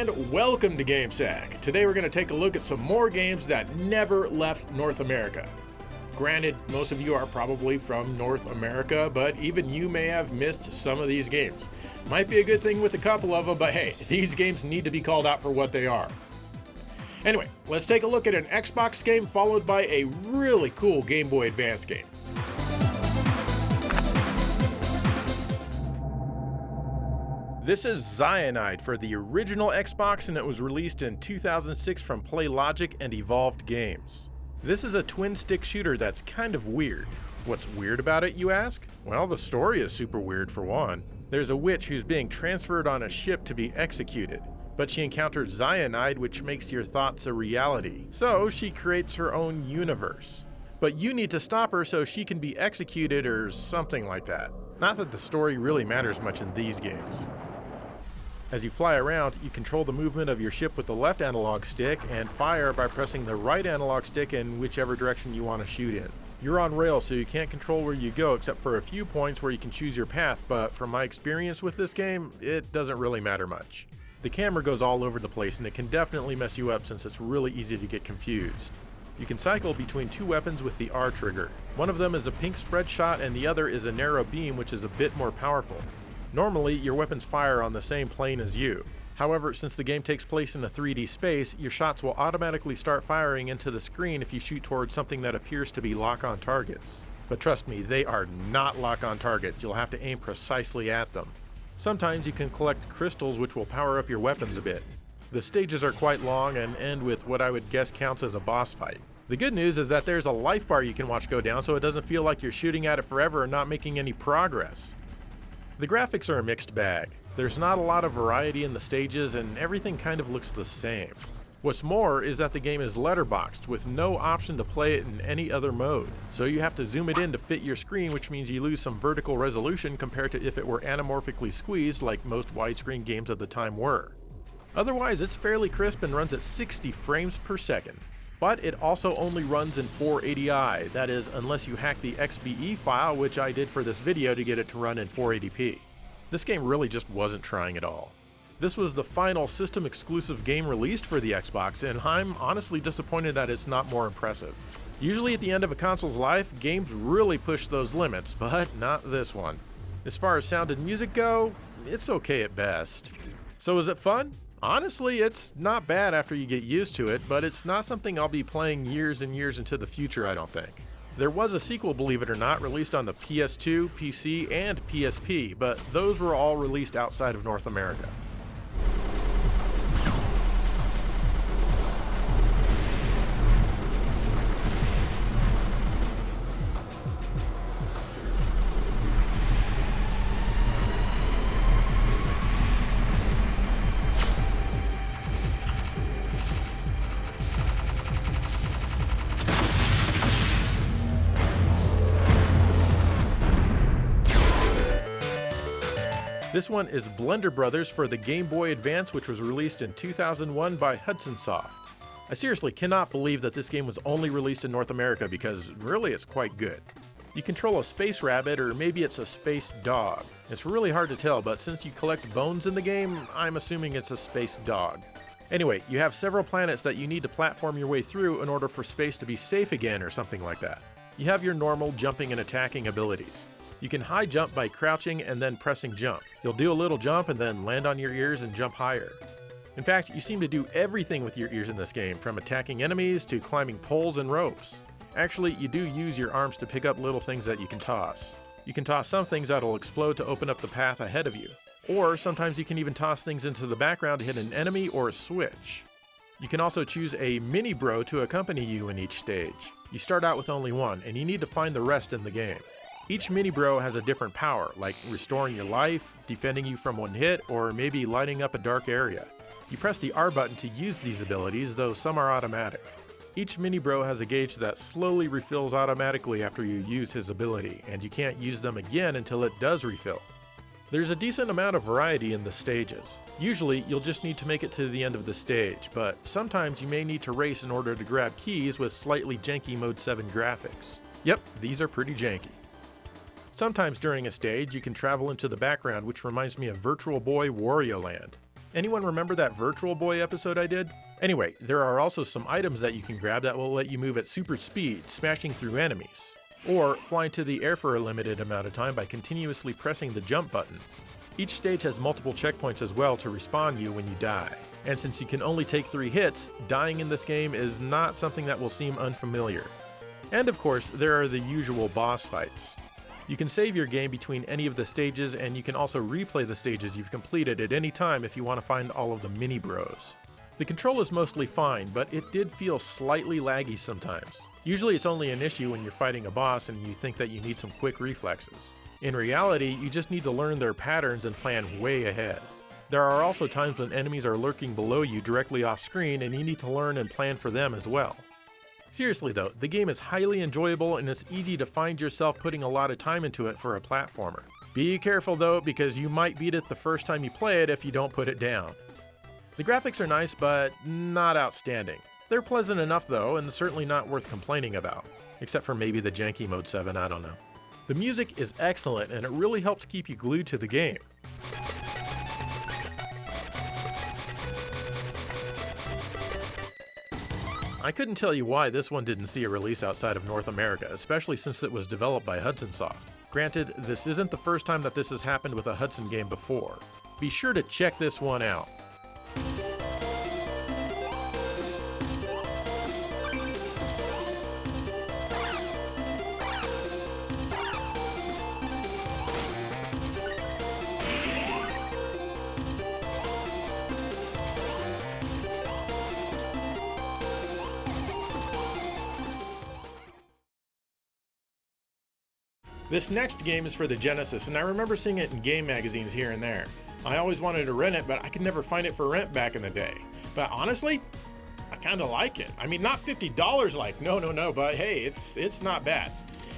and welcome to GameSack. Today we're going to take a look at some more games that never left North America. Granted, most of you are probably from North America, but even you may have missed some of these games. Might be a good thing with a couple of them, but hey, these games need to be called out for what they are. Anyway, let's take a look at an Xbox game followed by a really cool Game Boy Advance game. This is Zionide for the original Xbox, and it was released in 2006 from PlayLogic and Evolved Games. This is a twin-stick shooter that's kind of weird. What's weird about it, you ask? Well, the story is super weird for one. There's a witch who's being transferred on a ship to be executed, but she encounters Zionide, which makes your thoughts a reality. So she creates her own universe. But you need to stop her so she can be executed or something like that. Not that the story really matters much in these games. As you fly around, you control the movement of your ship with the left analog stick and fire by pressing the right analog stick in whichever direction you want to shoot in. You're on rails, so you can't control where you go except for a few points where you can choose your path, but from my experience with this game, it doesn't really matter much. The camera goes all over the place and it can definitely mess you up since it's really easy to get confused. You can cycle between two weapons with the R trigger. One of them is a pink spread shot and the other is a narrow beam, which is a bit more powerful. Normally, your weapons fire on the same plane as you. However, since the game takes place in a 3D space, your shots will automatically start firing into the screen if you shoot towards something that appears to be lock-on targets. But trust me, they are not lock-on targets. You'll have to aim precisely at them. Sometimes you can collect crystals which will power up your weapons a bit. The stages are quite long and end with what I would guess counts as a boss fight. The good news is that there's a life bar you can watch go down so it doesn't feel like you're shooting at it forever and not making any progress. The graphics are a mixed bag. There's not a lot of variety in the stages and everything kind of looks the same. What's more is that the game is letterboxed with no option to play it in any other mode. So you have to zoom it in to fit your screen, which means you lose some vertical resolution compared to if it were anamorphically squeezed like most widescreen games of the time were. Otherwise, it's fairly crisp and runs at 60 frames per second. But it also only runs in 480i, that is, unless you hack the XBE file, which I did for this video to get it to run in 480p. This game really just wasn't trying at all. This was the final system-exclusive game released for the Xbox, and I'm honestly disappointed that it's not more impressive. Usually at the end of a console's life, games really push those limits, but not this one. As far as sound and music go, it's okay at best. So is it fun? Honestly, it's not bad after you get used to it, but it's not something I'll be playing years and years into the future, I don't think. There was a sequel, believe it or not, released on the PS2, PC, and PSP, but those were all released outside of North America. This one is Blender Brothers for the Game Boy Advance, which was released in 2001 by Hudson Soft. I seriously cannot believe that this game was only released in North America because really it's quite good. You control a space rabbit, or maybe it's a space dog. It's really hard to tell, but since you collect bones in the game, I'm assuming it's a space dog. Anyway, you have several planets that you need to platform your way through in order for space to be safe again or something like that. You have your normal jumping and attacking abilities. You can high jump by crouching and then pressing jump. You'll do a little jump and then land on your ears and jump higher. In fact, you seem to do everything with your ears in this game, from attacking enemies to climbing poles and ropes. Actually, you do use your arms to pick up little things that you can toss. You can toss some things that'll explode to open up the path ahead of you. Or sometimes you can even toss things into the background to hit an enemy or a switch. You can also choose a mini bro to accompany you in each stage. You start out with only one, and you need to find the rest in the game. Each mini bro has a different power, like restoring your life, defending you from one hit, or maybe lighting up a dark area. You press the R button to use these abilities, though some are automatic. Each mini bro has a gauge that slowly refills automatically after you use his ability, and you can't use them again until it does refill. There's a decent amount of variety in the stages. Usually, you'll just need to make it to the end of the stage, but sometimes you may need to race in order to grab keys with slightly janky Mode 7 graphics. Yep, these are pretty janky. Sometimes during a stage, you can travel into the background, which reminds me of Virtual Boy Wario Land. Anyone remember that Virtual Boy episode I did? Anyway, there are also some items that you can grab that will let you move at super speed, smashing through enemies, or fly into the air for a limited amount of time by continuously pressing the jump button. Each stage has multiple checkpoints as well to respawn you when you die, and since you can only take 3 hits, dying in this game is not something that will seem unfamiliar. And of course, there are the usual boss fights. You can save your game between any of the stages, and you can also replay the stages you've completed at any time if you want to find all of the mini bros. The control is mostly fine, but it did feel slightly laggy sometimes. Usually it's only an issue when you're fighting a boss and you think that you need some quick reflexes. In reality, you just need to learn their patterns and plan way ahead. There are also times when enemies are lurking below you directly off screen and you need to learn and plan for them as well. Seriously though, the game is highly enjoyable and it's easy to find yourself putting a lot of time into it for a platformer. Be careful though, because you might beat it the first time you play it if you don't put it down. The graphics are nice, but not outstanding. They're pleasant enough though, and certainly not worth complaining about. Except for maybe the janky Mode 7, I don't know. The music is excellent and it really helps keep you glued to the game. I couldn't tell you why this one didn't see a release outside of North America, especially since it was developed by Hudson Soft. Granted, this isn't the first time that this has happened with a Hudson game before. Be sure to check this one out. This next game is for the Genesis, and I remember seeing it in game magazines here and there. I always wanted to rent it, but I could never find it for rent back in the day. But honestly, I kinda like it. I mean, not $50 like, no, but hey, it's not bad.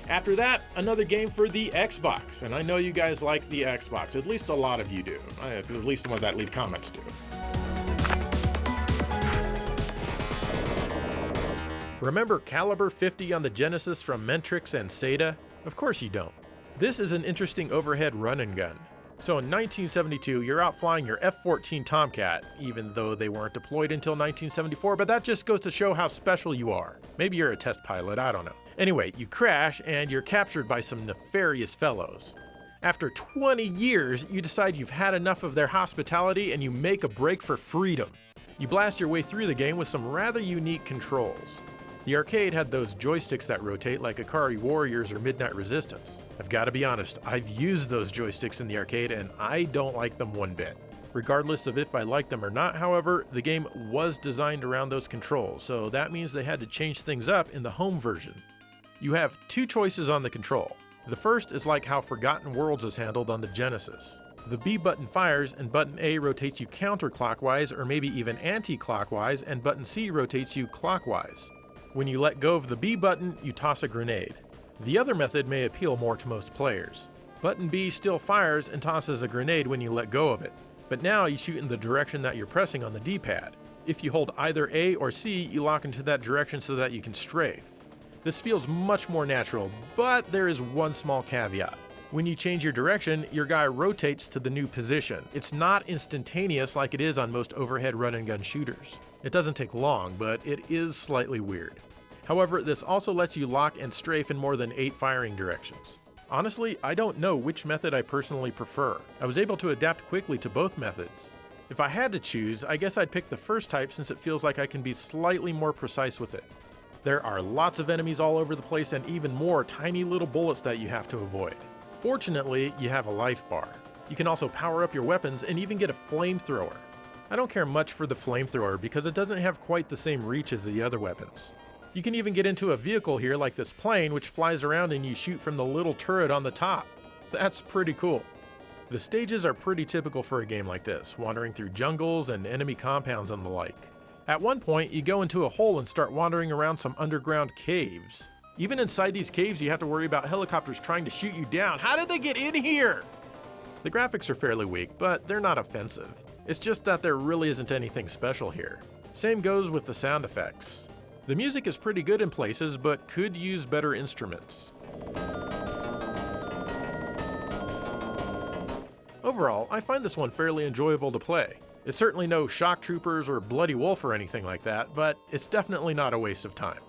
After that, another game for the Xbox, and I know you guys like the Xbox, at least a lot of you do. At least the ones that leave comments do. Remember Caliber 50 on the Genesis from Mentrix and Sega? Of course you don't. This is an interesting overhead run and gun. So in 1972, you're out flying your F-14 Tomcat, even though they weren't deployed until 1974, but that just goes to show how special you are. Maybe you're a test pilot, I don't know. Anyway, you crash and you're captured by some nefarious fellows. After 20 years, you decide you've had enough of their hospitality and you make a break for freedom. You blast your way through the game with some rather unique controls. The arcade had those joysticks that rotate like Akari Warriors or Midnight Resistance. I've got to be honest, I've used those joysticks in the arcade and I don't like them one bit. Regardless of if I like them or not, however, the game was designed around those controls, so that means they had to change things up in the home version. You have 2 choices on the control. The first is like how Forgotten Worlds is handled on the Genesis. The B button fires and button A rotates you counterclockwise or maybe even anti-clockwise, and button C rotates you clockwise. When you let go of the B button, you toss a grenade. The other method may appeal more to most players. Button B still fires and tosses a grenade when you let go of it, but now you shoot in the direction that you're pressing on the D-pad. If you hold either A or C, you lock into that direction so that you can strafe. This feels much more natural, but there is one small caveat. When you change your direction, your guy rotates to the new position. It's not instantaneous like it is on most overhead run-and-gun shooters. It doesn't take long, but it is slightly weird. However, this also lets you lock and strafe in more than 8 firing directions. Honestly, I don't know which method I personally prefer. I was able to adapt quickly to both methods. If I had to choose, I guess I'd pick the first type since it feels like I can be slightly more precise with it. There are lots of enemies all over the place and even more tiny little bullets that you have to avoid. Fortunately, you have a life bar. You can also power up your weapons and even get a flamethrower. I don't care much for the flamethrower because it doesn't have quite the same reach as the other weapons. You can even get into a vehicle here like this plane which flies around and you shoot from the little turret on the top. That's pretty cool. The stages are pretty typical for a game like this, wandering through jungles and enemy compounds and the like. At one point, you go into a hole and start wandering around some underground caves. Even inside these caves, you have to worry about helicopters trying to shoot you down. How did they get in here? The graphics are fairly weak, but they're not offensive. It's just that there really isn't anything special here. Same goes with the sound effects. The music is pretty good in places, but could use better instruments. Overall, I find this one fairly enjoyable to play. It's certainly no shock troopers or bloody wolf or anything like that, but it's definitely not a waste of time.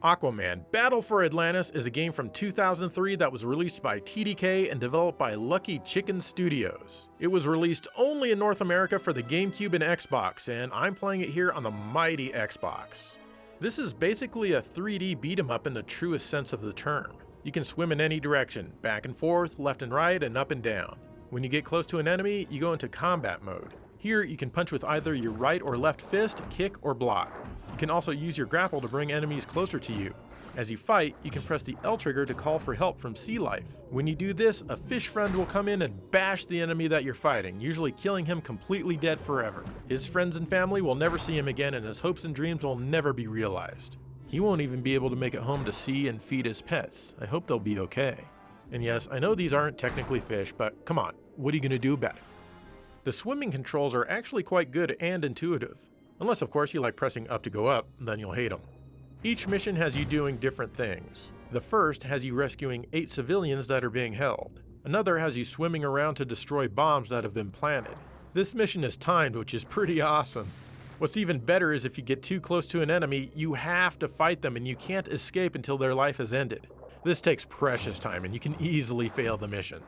Aquaman: Battle for Atlantis is a game from 2003 that was released by TDK and developed by Lucky Chicken Studios. It was released only in North America for the GameCube and Xbox, and I'm playing it here on the mighty Xbox. This is basically a 3D beat-em-up in the truest sense of the term. You can swim in any direction, back and forth, left and right, and up and down. When you get close to an enemy, you go into combat mode. Here, you can punch with either your right or left fist, kick, or block. You can also use your grapple to bring enemies closer to you. As you fight, you can press the L trigger to call for help from sea life. When you do this, a fish friend will come in and bash the enemy that you're fighting, usually killing him completely dead forever. His friends and family will never see him again, and his hopes and dreams will never be realized. He won't even be able to make it home to see and feed his pets. I hope they'll be okay. And yes, I know these aren't technically fish, but come on, what are you gonna do about it? The swimming controls are actually quite good and intuitive. Unless, of course, you like pressing up to go up, then you'll hate them. Each mission has you doing different things. The first has you rescuing 8 civilians that are being held. Another has you swimming around to destroy bombs that have been planted. This mission is timed, which is pretty awesome. What's even better is if you get too close to an enemy, you have to fight them and you can't escape until their life has ended. This takes precious time and you can easily fail the mission.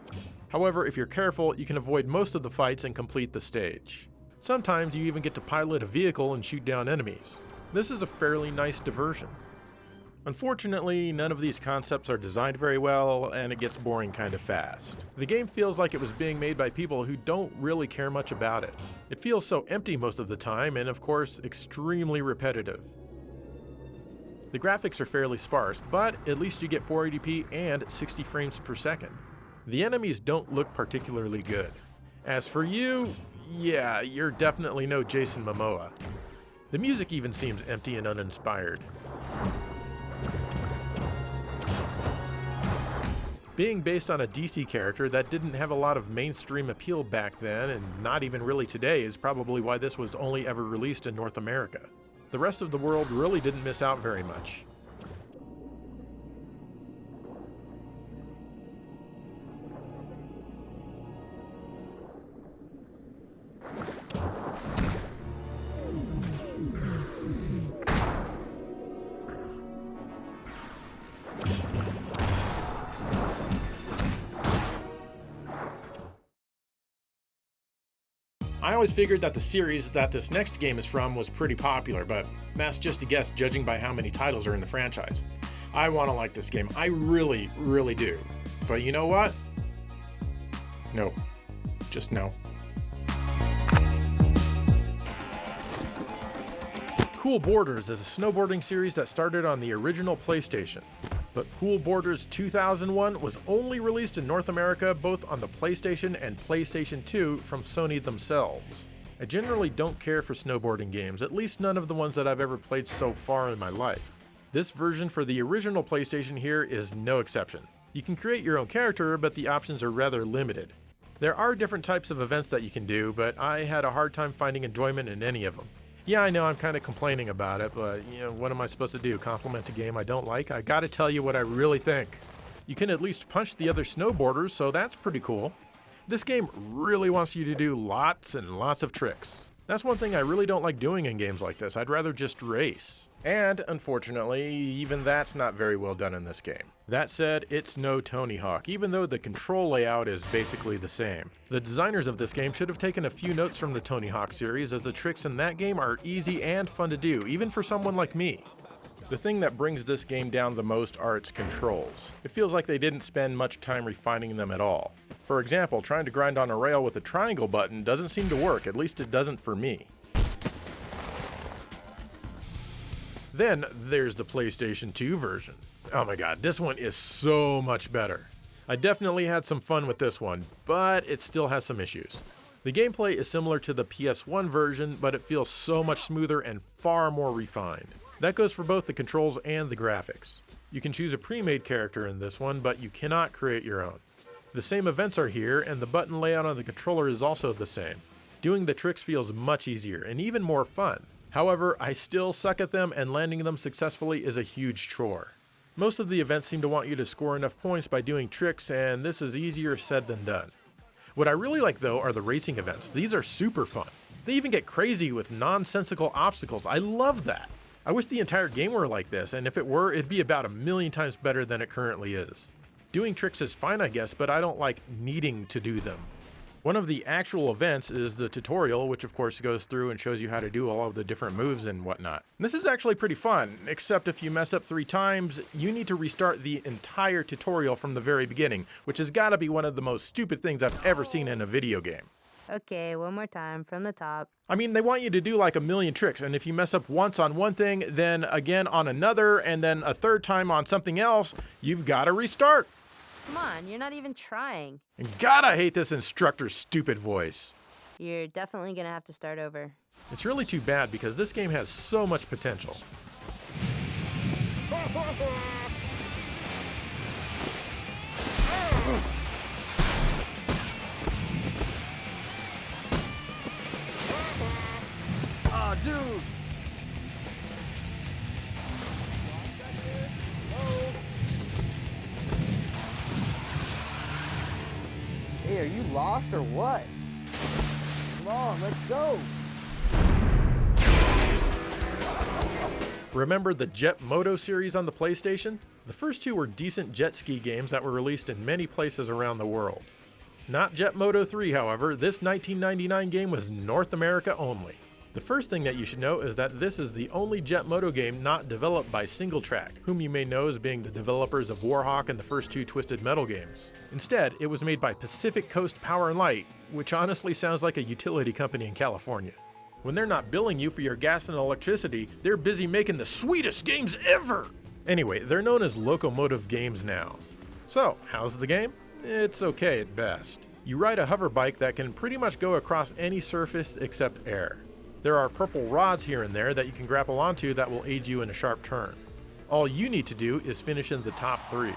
However, if you're careful, you can avoid most of the fights and complete the stage. Sometimes you even get to pilot a vehicle and shoot down enemies. This is a fairly nice diversion. Unfortunately, none of these concepts are designed very well, and it gets boring kind of fast. The game feels like it was being made by people who don't really care much about it. It feels so empty most of the time, and of course, extremely repetitive. The graphics are fairly sparse, but at least you get 480p and 60 frames per second. The enemies don't look particularly good. As for you, yeah, you're definitely no Jason Momoa. The music even seems empty and uninspired. Being based on a DC character that didn't have a lot of mainstream appeal back then, and not even really today, is probably why this was only ever released in North America. The rest of the world really didn't miss out very much. I always figured that the series that this next game is from was pretty popular, but that's just a guess judging by how many titles are in the franchise. I want to like this game. I really, really do. But you know what? No. Just no. Cool Borders is a snowboarding series that started on the original PlayStation. But Cool Borders 2001 was only released in North America both on the PlayStation and PlayStation 2 from Sony themselves. I generally don't care for snowboarding games, at least none of the ones that I've ever played so far in my life. This version for the original PlayStation here is no exception. You can create your own character, but the options are rather limited. There are different types of events that you can do, but I had a hard time finding enjoyment in any of them. Yeah, I know I'm kind of complaining about it, but what am I supposed to do? Compliment a game I don't like? I gotta tell you what I really think. You can at least punch the other snowboarders, so that's pretty cool. This game really wants you to do lots and lots of tricks. That's one thing I really don't like doing in games like this. I'd rather just race. And, unfortunately, even that's not very well done in this game. That said, it's no Tony Hawk, even though the control layout is basically the same. The designers of this game should have taken a few notes from the Tony Hawk series, as the tricks in that game are easy and fun to do, even for someone like me. The thing that brings this game down the most are its controls. It feels like they didn't spend much time refining them at all. For example, trying to grind on a rail with the triangle button doesn't seem to work, at least it doesn't for me. Then there's the PlayStation 2 version. Oh my god, this one is so much better. I definitely had some fun with this one, but it still has some issues. The gameplay is similar to the PS1 version, but it feels so much smoother and far more refined. That goes for both the controls and the graphics. You can choose a pre-made character in this one, but you cannot create your own. The same events are here, and the button layout on the controller is also the same. Doing the tricks feels much easier and even more fun. However, I still suck at them, and landing them successfully is a huge chore. Most of the events seem to want you to score enough points by doing tricks, and this is easier said than done. What I really like though are the racing events. These are super fun. They even get crazy with nonsensical obstacles. I love that. I wish the entire game were like this, and if it were, it'd be about 1,000,000 times better than it currently is. Doing tricks is fine, I guess, but I don't like needing to do them. One of the actual events is the tutorial, which of course goes through and shows you how to do all of the different moves and whatnot. This is actually pretty fun, except if you mess up 3 times, you need to restart the entire tutorial from the very beginning, which has got to be one of the most stupid things I've ever seen in a video game. Okay, one more time from the top. I mean, they want you to do like 1,000,000 tricks, and if you mess up once on one thing, then again on another, and then a third time on something else, you've got to restart. Come on, you're not even trying. And God, I hate this instructor's stupid voice. You're definitely gonna have to start over. It's really too bad because this game has so much potential. Oh, dude! Hey, are you lost or what? Come on, let's go! Remember the Jet Moto series on the PlayStation? The first 2 were decent jet ski games that were released in many places around the world. Not Jet Moto 3, however. This 1999 game was North America only. The first thing that you should know is that this is the only Jet Moto game not developed by SingleTrack, whom you may know as being the developers of Warhawk and the first 2 Twisted Metal games. Instead, it was made by Pacific Coast Power & Light, which honestly sounds like a utility company in California. When they're not billing you for your gas and electricity, they're busy making the sweetest games ever! Anyway, they're known as Locomotive Games now. So, how's the game? It's okay at best. You ride a hover bike that can pretty much go across any surface except air. There are purple rods here and there that you can grapple onto that will aid you in a sharp turn. All you need to do is finish in the top 3.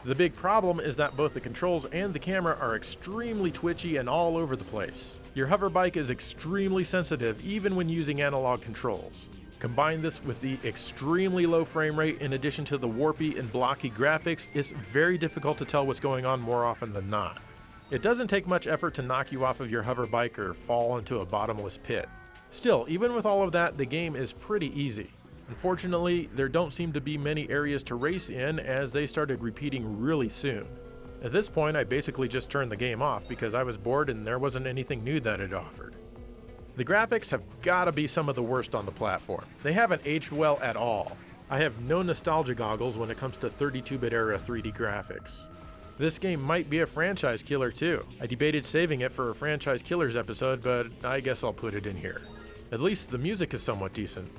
The big problem is that both the controls and the camera are extremely twitchy and all over the place. Your hover bike is extremely sensitive even when using analog controls. Combine this with the extremely low frame rate in addition to the warpy and blocky graphics, it's very difficult to tell what's going on more often than not. It doesn't take much effort to knock you off of your hover bike or fall into a bottomless pit. Still, even with all of that, the game is pretty easy. Unfortunately, there don't seem to be many areas to race in as they started repeating really soon. At this point, I basically just turned the game off because I was bored and there wasn't anything new that it offered. The graphics have gotta be some of the worst on the platform. They haven't aged well at all. I have no nostalgia goggles when it comes to 32-bit era 3D graphics. This game might be a franchise killer too. I debated saving it for a franchise killers episode, but I guess I'll put it in here. At least the music is somewhat decent.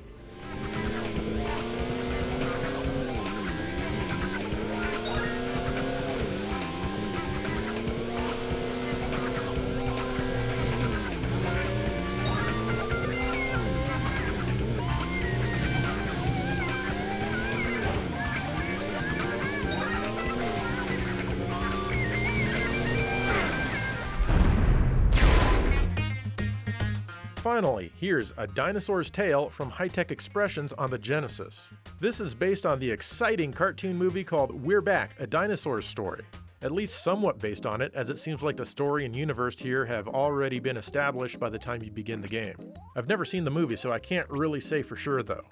Finally, here's A Dinosaur's Tale from High-Tech Expressions on the Genesis. This is based on the exciting cartoon movie called We're Back, A Dinosaur's Story. At least somewhat based on it, as it seems like the story and universe here have already been established by the time you begin the game. I've never seen the movie, so I can't really say for sure though.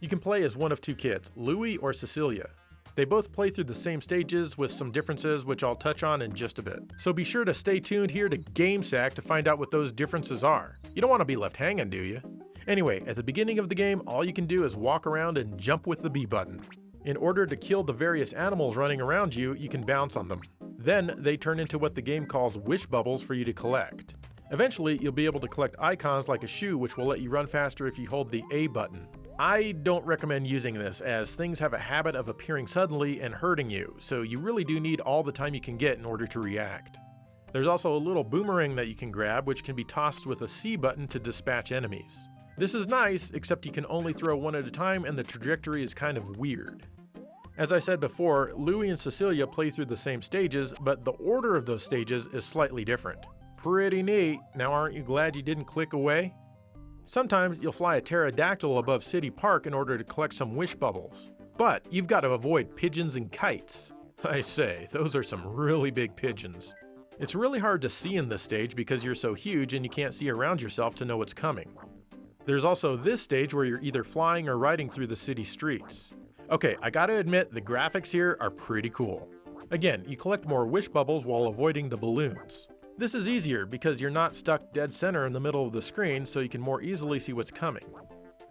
You can play as one of 2 kids, Louie or Cecilia. They both play through the same stages with some differences which I'll touch on in just a bit. So be sure to stay tuned here to GameSack to find out what those differences are. You don't want to be left hanging, do you? Anyway, at the beginning of the game, all you can do is walk around and jump with the B button. In order to kill the various animals running around you, you can bounce on them. Then they turn into what the game calls wish bubbles for you to collect. Eventually, you'll be able to collect icons like a shoe which will let you run faster if you hold the A button. I don't recommend using this as things have a habit of appearing suddenly and hurting you, so you really do need all the time you can get in order to react. There's also a little boomerang that you can grab which can be tossed with a C button to dispatch enemies. This is nice, except you can only throw one at a time and the trajectory is kind of weird. As I said before, Louie and Cecilia play through the same stages, but the order of those stages is slightly different. Pretty neat. Now aren't you glad you didn't click away? Sometimes you'll fly a pterodactyl above City Park in order to collect some wish bubbles. But you've got to avoid pigeons and kites. I say, those are some really big pigeons. It's really hard to see in this stage because you're so huge and you can't see around yourself to know what's coming. There's also this stage where you're either flying or riding through the city streets. Okay, I gotta admit, the graphics here are pretty cool. Again, you collect more wish bubbles while avoiding the balloons. This is easier because you're not stuck dead center in the middle of the screen, so you can more easily see what's coming.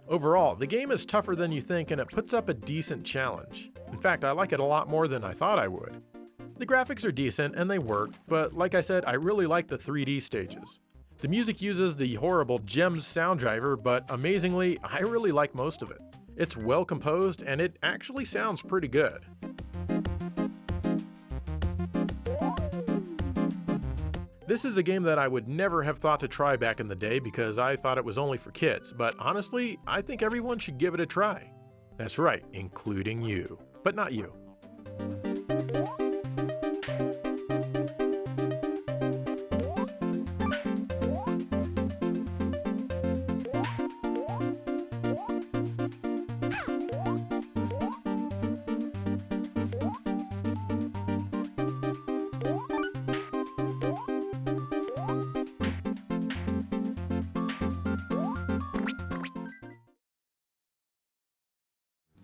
Overall, the game is tougher than you think and it puts up a decent challenge. In fact, I like it a lot more than I thought I would. The graphics are decent and they work, but like I said, I really like the 3D stages. The music uses the horrible Gems sound driver, but amazingly, I really like most of it. It's well composed and it actually sounds pretty good. This is a game that I would never have thought to try back in the day because I thought it was only for kids, but honestly, I think everyone should give it a try. That's right, including you. But not you.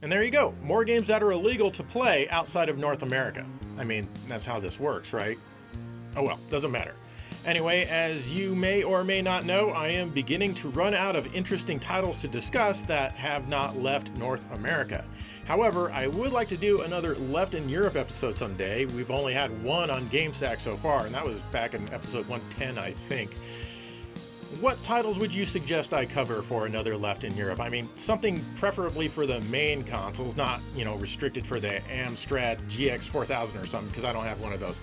And there you go, more games that are illegal to play outside of North America. I mean, that's how this works, right? Oh well, doesn't matter. Anyway, as you may or may not know, I am beginning to run out of interesting titles to discuss that have not left North America. However, I would like to do another Left in Europe episode someday. We've only had one on GameSack so far, and that was back in episode 110, I think. What titles would you suggest I cover for another Left in Europe? I mean, something preferably for the main consoles, not, restricted for the Amstrad GX 4000 or something, because I don't have one of those.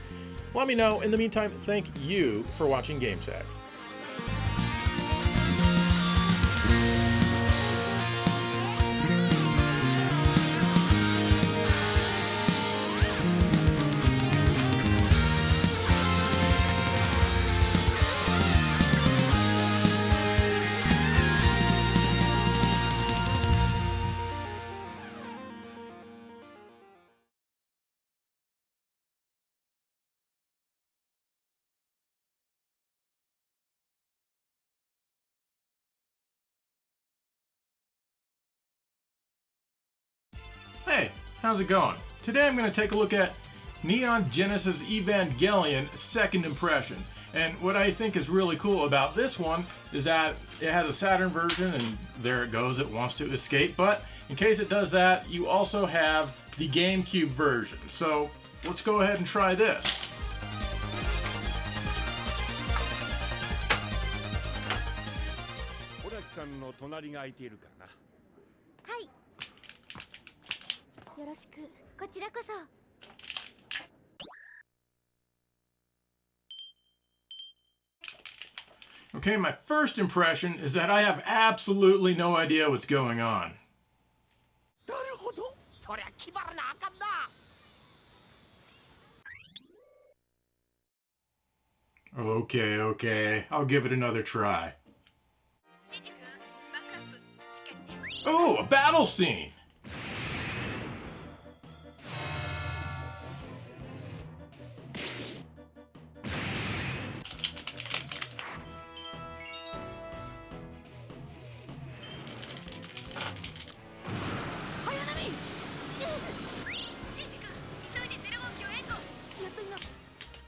Let me know. In the meantime, thank you for watching GameSack. Hey, how's it going? Today I'm going to take a look at Neon Genesis Evangelion Second Impression. And what I think is really cool about this one is that it has a Saturn version, and there it goes, it wants to escape. But in case it does that, you also have the GameCube version. So let's go ahead and try this. Okay, my first impression is that I have absolutely no idea what's going on. Okay, I'll give it another try. Oh, a battle scene!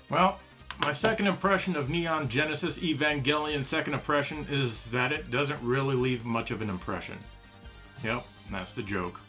Well, my second impression of Neon Genesis Evangelion Second Impression is that it doesn't really leave much of an impression. Yep, that's the joke.